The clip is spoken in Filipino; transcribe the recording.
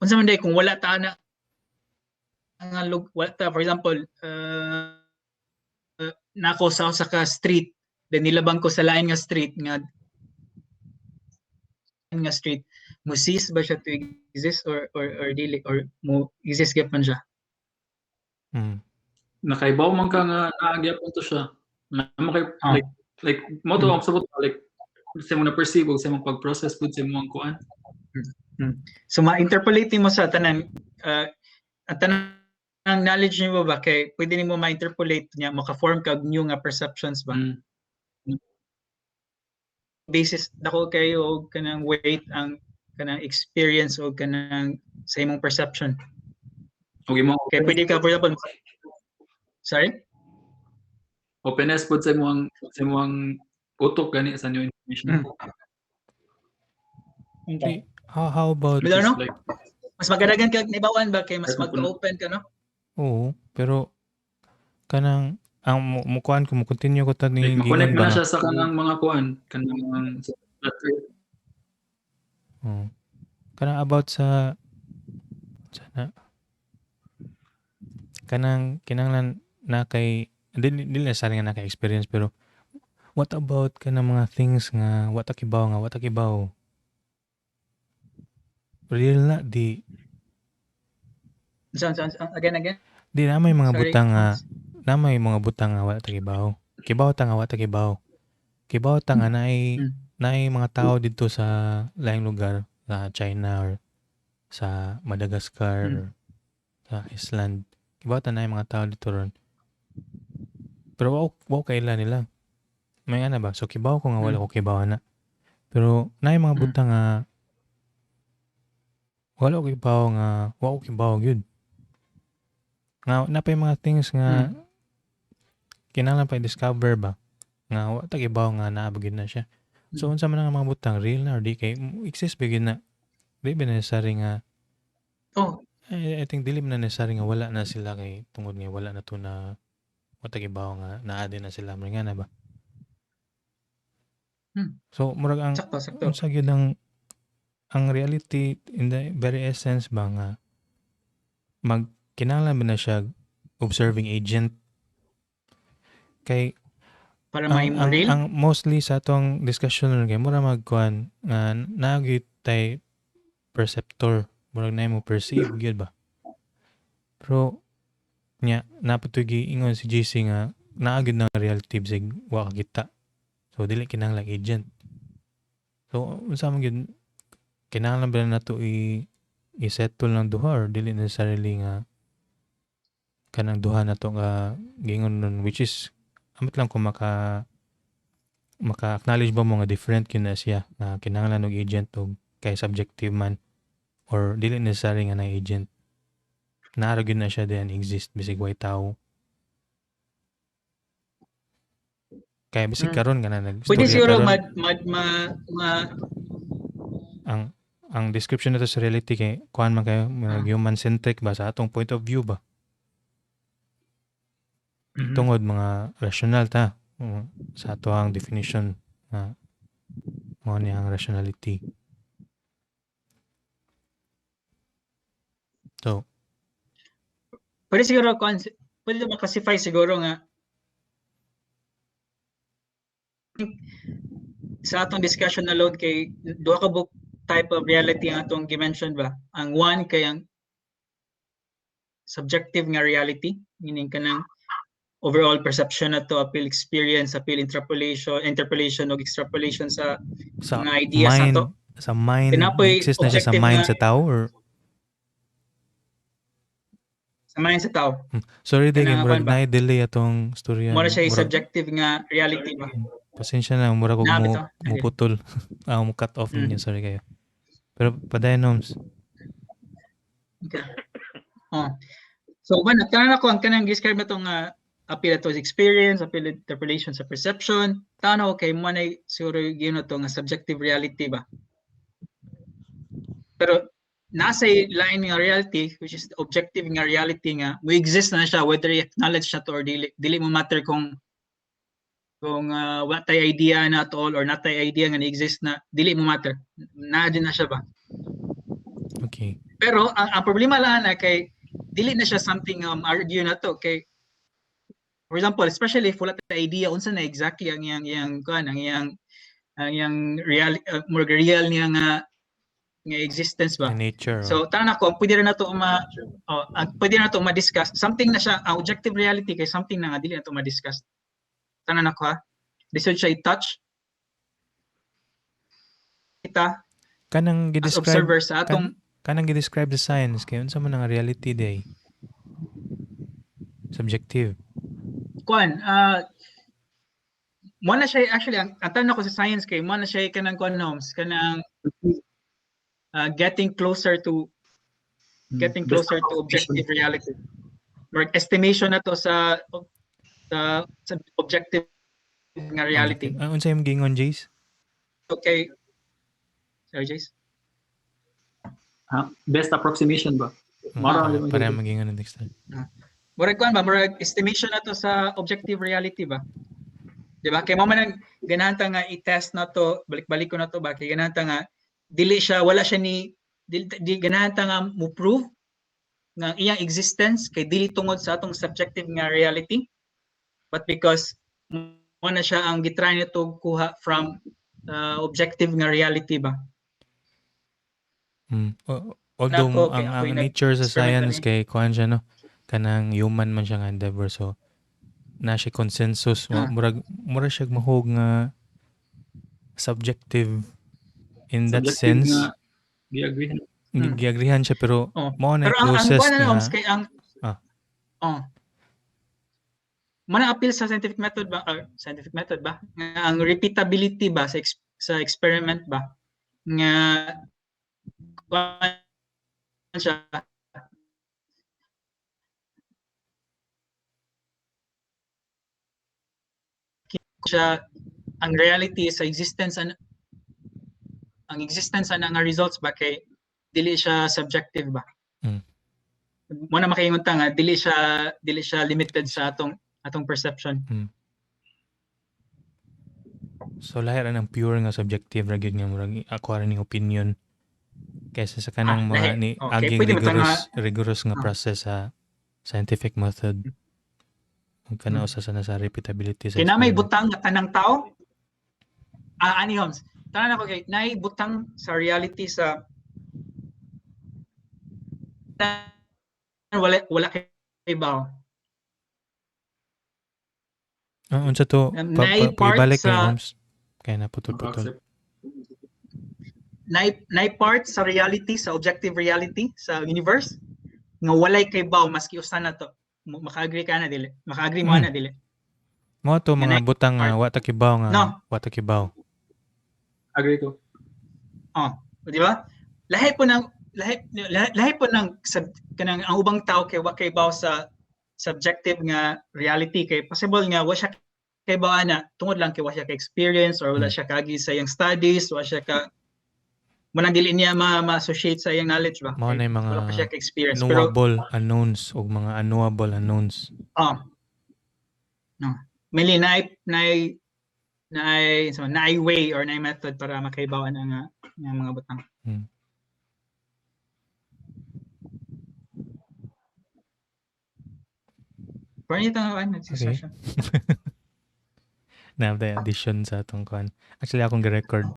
unsa man day kung wala ta na nga wala ta, for example, nako sa usa ka street, then nilabang ko sa lain nga street mo cease ba siya to exist or dili, or mo exist gyapon siya? Nakaibaw man ka nga naagyapon to siya. Like mo to ang sabot like sa mo na perceive og sa mong pag-process pud sa imong kuan. So ma-interpolate mo sa tanan at tanang knowledge nimo ba kay pwede nimo ma-interpolate niya, maka-form kag new nga perceptions ba? Basis dako kayo og kanang weight ang kanang experience o kanang sa imong perception. Okay mo. Kay pwede ka, for example, sorry? Openness pud sa imong utok gani sa new information. Okay. How about But ano? like Mas magadagan ka nibawan ba kay mas mag-open ka, no? Oo, pero kanang ang mukuan ko mo continue ko ta ni like, makonect na siya sa kanang mga kuan, kanang kanang about sa kanang kinahanglan na kay dili na sa nga naka experience, pero what about kanang mga things nga wa ta kibaw real na di again di na may mga sorry. butang nga wala ta kibaw ta nga wa ta kibaw ta nga naay mga tao dito sa laing lugar, sa China or sa Madagascar or sa Iceland. Kibaw ta naay mga tao dito ron, pero wow kailan nila may ana ba, so kibaw ko nga wala ko kibaw na, pero naay mga butang nga wala ko kibaw nga wa ko kibaw gyud nga napay mga things nga kinahanglan pa i-discover ba nga wa ta kibaw nga naa gyud na siya. So unsa man nga mga butang real na or di kay exist ba gyud na, di ba necessary nga I think dili man necessary nga wala na sila kay tungod nga wala na to na wa ta kibaw nga naa din na sila nga na ba. So murag ang sakto. Unsa gyud ang reality in the very essence ba nga kinahanglan ba na siya observing agent kay para mahimo real? Ang mostly sa atong discussion kay mura magkuan nga nagyud tay perceptor, murag na mo perceive gyud ba, pero nya napatugi ingon si JC nga naagid na reality bisig wa kita, so dili kinahanglan agent. So unsa man gyud kinahanglan ba nato i-settle ng duha or dili necessarily nga kanang duha nato nga gingon nun, which is amat lang kung maka-acknowledge ba mo nga different yun na siya na kinahanglan og agent o kay subjective man or dili necessary nga na agent, naara gyud na siya din exist bisig way tao. Kaya bisig karon nga na pwede siguro ang description nato sa reality kay kuan man kayo human centric ba sa atong point of view ba, tungod mga rational ta sa ato ang definition nga mo ni ang rationality. So pwede siguro pwede makasify siguro nga sa atong discussion na load kay duha ka type of reality ang atong gi-mention ba. Ang one kay ang subjective nga reality, meaning kanang overall perception na to, appeal experience, appeal interpolation o extrapolation sa mga ideas mind, nato. sa mind exist na siya sa mind sa tao or sa mind sa tao. Sorry day murag na delay atong storya. Mura siya subjective nga reality ba. Pasensya na murag ko mo putol. Mo cut off niya, sorry kayo. Pero padayon Noms. Okay. So man tanan ako ang kanang describe na tong appeal to experience, appeal interpolation sa perception. Tanaw kay mo na siguro gyud na to nga subjective reality ba. Pero nasa line nga reality which is the objective nga reality nga we exist na siya whether you acknowledge na to or dili mo matter kung what tay idea na at all or not tay idea nga exist na dili mo matter na din na siya ba. Okay. Pero ang problema lang na kay dili na siya something argue na to kay for example, especially if wala ta idea unsa na exactly ang yang kuan ang yang real more real niya nga existence ba. Ang nature. So tanan ako pwede na to pwede na to ma-discuss something na siya ang objective reality kay something na nga dili na to ma-discuss. Tanan ako ha. Lisod siya i-touch kita Kanang as gi-describe observer sa atong kanang gi-describe the science kay unsa man ang reality day. Subjective. kuan mo na siya actually ang tanong ko sa science kay mo na siya kanang kuan norms kanang getting closer to objective reality. Or estimation na to sa objective nga reality. Unsa imong gingon, Jace? Okay. Sorry, Jace. Best approximation ba? Para magingon next time. Murag kuan ba, murag estimation na to sa objective reality ba? Di ba? Kay mo man ganahan ta nga i-test na to, balik-balik ko na to ba? Kay ganahan ta nga dili siya wala siya ni di ganahan ta nga mo prove nga iyang existence kay dili tungod sa atong subjective nga reality, but because mo na siya ang gitry nito kuha from objective nga reality ba? Although okay, ang nature sa science kay kuan siya no, kanang human man siya nga endeavor, so na siya consensus murag siya mahog nga subjective in that sense. Gi-agreehan siya pero mao na closest ang kay ang mana appeal sa scientific method ba nga ang repeatability ba sa experiment ba nga siya ang reality sa existence ang existence na nga results ba kay dili siya subjective ba. Mo na makaingon ta nga dili siya limited sa atong perception. So lahi ra ng pure nga subjective ra gyud nga murag ako ra ning opinion kaysa sa kanang mga ni aging rigorous nga process sa scientific method. Ang kana usa sa nasa repeatability sa kinamay butang nga tanang tao ani Holmes tanan ako kay nay butang sa reality sa wala kay bawo. Unsa to? Ibalik kay Holmes. Kaya na putol-putol. Nay part sa reality, sa objective reality sa universe nga walay kay bawo maski usa na to. Maka-agree ka na dili. Maka-agree mo na dili. Mo to mga butang nga wa ta kibaw nga wa ta kibaw. Agree ko. Di ba? Lahi po ng kanang ang ubang tao kay wa kay bawo sa subjective nga reality kay possible nga wa siya kay bawo ana tungod lang kay wa siya ka experience or wala siya kagi sa iyang studies, wa siya ka manang dili niya ma-associate sa iyang knowledge ba. Mao na mga wala pa siya ka experience knowable unknowns o mga unknowable unknowns. No. Mali na way or na method para makaibawan ang mga butang. Parang ito nga nagsisasya. Na the addition sa atong kuan. Actually akong gi-record